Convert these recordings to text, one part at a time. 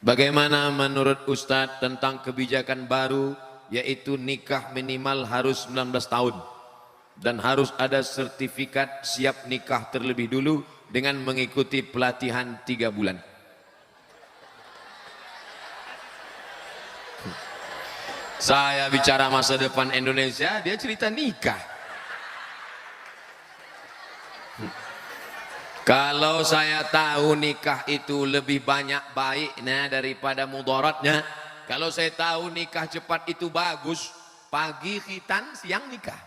Bagaimana menurut Ustadz tentang kebijakan baru, yaitu nikah minimal harus 19 tahun dan harus ada sertifikat siap nikah terlebih dulu dengan mengikuti pelatihan 3 bulan. Saya bicara masa depan Indonesia, dia cerita nikah. Kalau saya tahu nikah itu lebih banyak baiknya daripada mudaratnya, kalau saya tahu nikah cepat itu bagus, pagi khitan, siang nikah.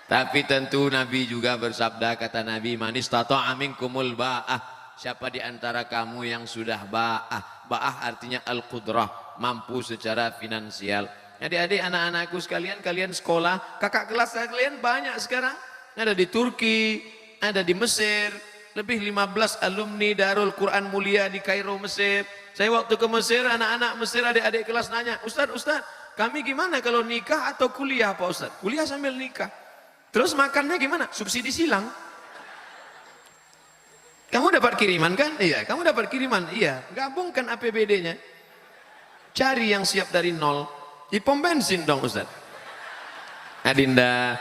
Tapi tentu Nabi juga bersabda, kata Nabi, man istata'a minkumul ba'ah, siapa di antara kamu yang sudah ba'ah. Ba'ah artinya al-qudrah, mampu secara finansial. Adik-adik, anak-anakku sekalian, kalian sekolah, kakak kelas kalian banyak sekarang. Ada di Turki, ada di Mesir, lebih 15 alumni Darul Quran Mulia di Kairo, Mesir. Saya waktu ke Mesir, anak-anak Mesir, adik-adik kelas nanya, Ustaz, kami gimana kalau nikah atau kuliah Pak Ustaz? Kuliah sambil nikah. Terus makannya gimana? Subsidi silang. Kamu dapat kiriman kan? Iya. Kamu dapat kiriman? Iya. Gabungkan APBD-nya. Cari yang siap dari nol. Di pom bensin dong Ustaz. Adinda,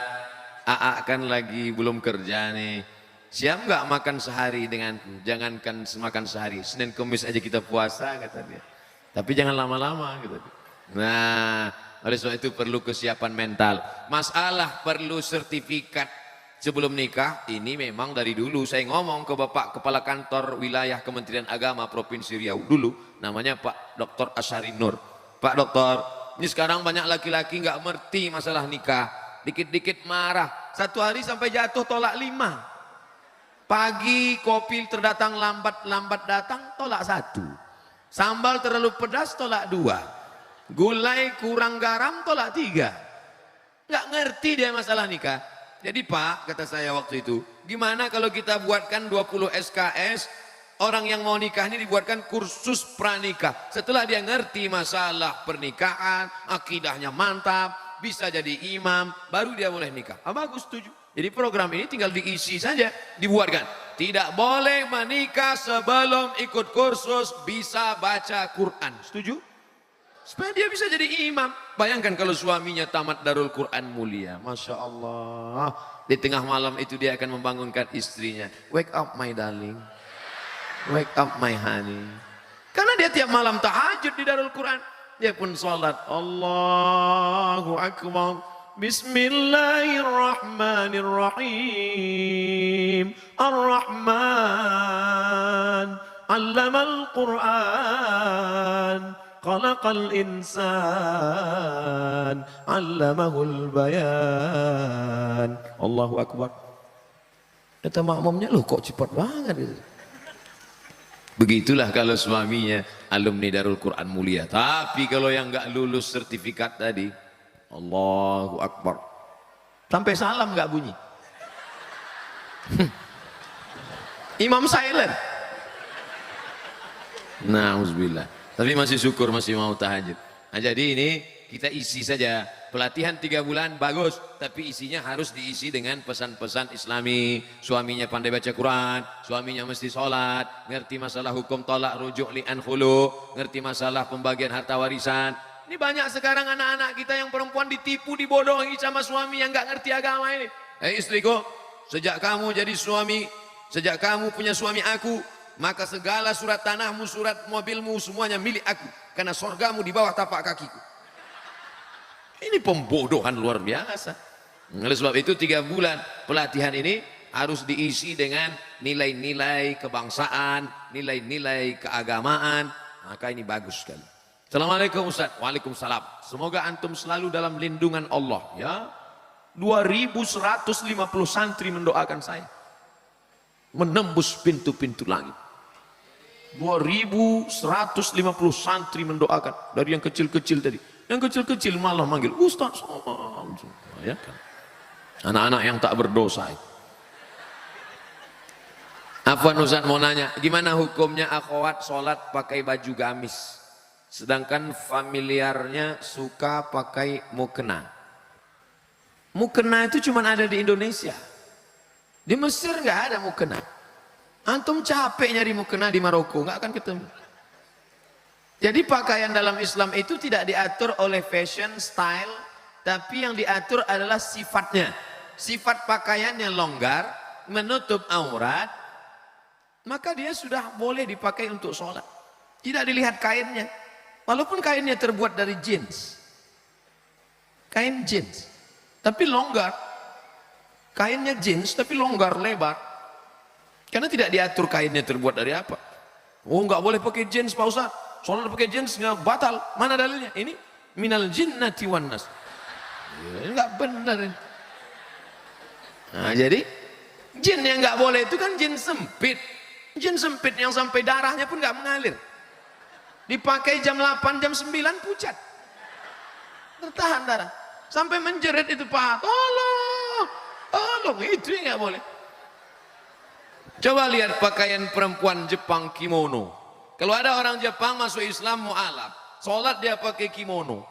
AA kan lagi belum kerja nih. Siap nggak makan sehari denganku? Jangankan makan sehari, Senin Kamis aja kita puasa kata dia. Tapi jangan lama-lama gitu. Nah, oleh sebab itu perlu kesiapan mental. Masalah perlu sertifikat sebelum nikah, ini memang dari dulu saya ngomong ke Bapak Kepala Kantor Wilayah Kementerian Agama Provinsi Riau dulu, namanya Pak Dr. Asyari Nur. Pak Dokter, ini sekarang banyak laki-laki nggak ngerti masalah nikah. Dikit-dikit marah, 1 hari sampai jatuh tolak 5. Pagi kopi terdatang lambat datang, tolak 1. Sambal terlalu pedas, tolak 2. Gulai kurang garam, tolak 3. Nggak ngerti dia masalah nikah. Jadi Pak, kata saya waktu itu, gimana kalau kita buatkan 20 SKS, orang yang mau nikah ini dibuatkan kursus pranikah. Setelah dia ngerti masalah pernikahan, akidahnya mantap, bisa jadi imam, baru dia boleh nikah. Bagus, setuju. Jadi program ini tinggal diisi saja, dibuatkan. Tidak boleh menikah sebelum ikut kursus bisa baca Quran. Setuju? Supaya dia bisa jadi imam. Bayangkan kalau suaminya tamat Darul Quran Mulia. Masya Allah. Di tengah malam itu dia akan membangunkan istrinya. Wake up my darling. Wake up my honey. Karena dia tiap malam tahajud di Darul Quran. Dia pun salat. Allahu Akbar. Bismillahirrahmanirrahim. Ar-Rahman. Allamal Quran. Khalaqal insan. Allamahul bayan. Allahu Akbar. Kata makmumnya, loh kok cepat banget itu. Begitulah kalau suaminya alumni Darul Quran Mulia. Tapi kalau yang nggak lulus sertifikat tadi, Allahu Akbar, sampai salam nggak bunyi. Imam silent. Nauzubillah. Tapi masih syukur masih mau tahajud. Nah, jadi ini kita isi saja. Pelatihan 3 bulan bagus, tapi isinya harus diisi dengan pesan-pesan Islami. Suaminya pandai baca Quran, suaminya mesti sholat, ngerti masalah hukum tolak rujuk li'an khulu, ngerti masalah pembagian harta warisan. Ini banyak sekarang anak-anak kita yang perempuan ditipu, dibodohi sama suami yang nggak ngerti agama ini. Istriku, sejak kamu jadi suami, sejak kamu punya suami aku, maka segala surat tanahmu, surat mobilmu, semuanya milik aku. Karena surgamu di bawah tapak kakiku. Ini pembodohan luar biasa. Oleh sebab itu 3 bulan pelatihan ini harus diisi dengan nilai-nilai kebangsaan, nilai-nilai keagamaan. Maka ini bagus sekali. Assalamualaikum Ustaz. Waalaikumsalam. Semoga antum selalu dalam lindungan Allah. Ya, 2150 santri mendoakan saya. Menembus pintu-pintu langit. 2150 santri mendoakan. Dari yang kecil-kecil tadi. Yang kecil-kecil malah manggil Ustaz. Ya kan? Anak-anak yang tak berdosa. Afwan Ustaz mau nanya, gimana hukumnya akhwat sholat pakai baju gamis, sedangkan familiarnya suka pakai mukena? Mukena itu cuma ada di Indonesia. Di Mesir nggak ada mukena. Antum capek nyari mukena di Maroko, nggak akan ketemu. Jadi pakaian dalam Islam itu tidak diatur oleh fashion, style, tapi yang diatur adalah sifatnya. Sifat pakaiannya longgar, menutup aurat, maka dia sudah boleh dipakai untuk sholat. Tidak dilihat kainnya, walaupun kainnya terbuat dari jeans, kain jeans, tapi longgar. Kainnya jeans tapi longgar, lebar. Karena tidak diatur kainnya terbuat dari apa. Oh, nggak boleh pakai jeans Pak Ustaz. Sholat pakai jeans nggak batal. Mana dalilnya? Ini minal jinnati wan nas. Ya, nggak benar. Nah, jadi jin yang nggak boleh itu kan jin sempit. Jin sempit yang sampai darahnya pun nggak mengalir. Dipakai jam 8, jam 9 pucat. Tertahan darah. Sampai menjerit itu Pak. Tolong. Tolong. Itu yang nggak boleh. Coba lihat pakaian perempuan Jepang kimono. Kalau ada orang Jepang masuk Islam mu'alaf, sholat dia pakai kimono.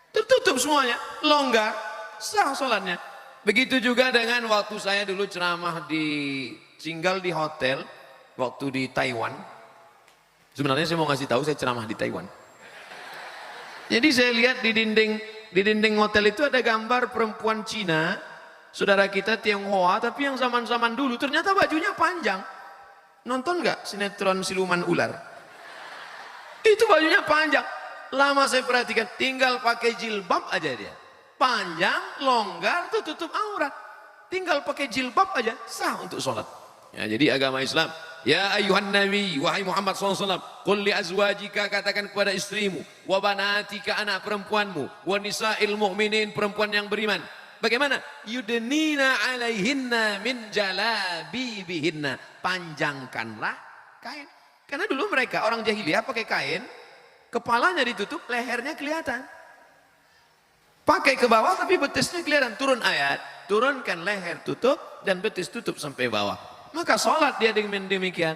Tertutup semuanya, longgar, sah sholatnya. Begitu juga dengan waktu saya dulu ceramah tinggal di hotel, waktu di Taiwan. Sebenarnya saya mau ngasih tahu saya ceramah di Taiwan. Jadi saya lihat di dinding hotel itu ada gambar perempuan Cina, saudara kita Tionghoa, tapi yang zaman-zaman dulu ternyata bajunya panjang. Nonton nggak sinetron Siluman Ular? Itu bajunya panjang. Lama saya perhatikan, tinggal pakai jilbab aja dia. Panjang, longgar, tutup aurat. Tinggal pakai jilbab aja, sah untuk sholat. Ya, jadi agama Islam. Ya ayuhan nabi, wahai Muhammad SAW, qul li azwajika, katakan kepada istrimu, wa banatika, anak perempuanmu, wa nisa'il mu'minin, perempuan yang beriman. Bagaimana? Yudnina alaihinna min jalabibihinna. Panjangkanlah kain. Karena dulu mereka orang jahiliyah pakai kain, kepalanya ditutup, lehernya kelihatan. Pakai ke bawah tapi betisnya kelihatan. Turun ayat, turunkan leher tutup dan betis tutup sampai bawah. Maka sholat dia dengan demikian.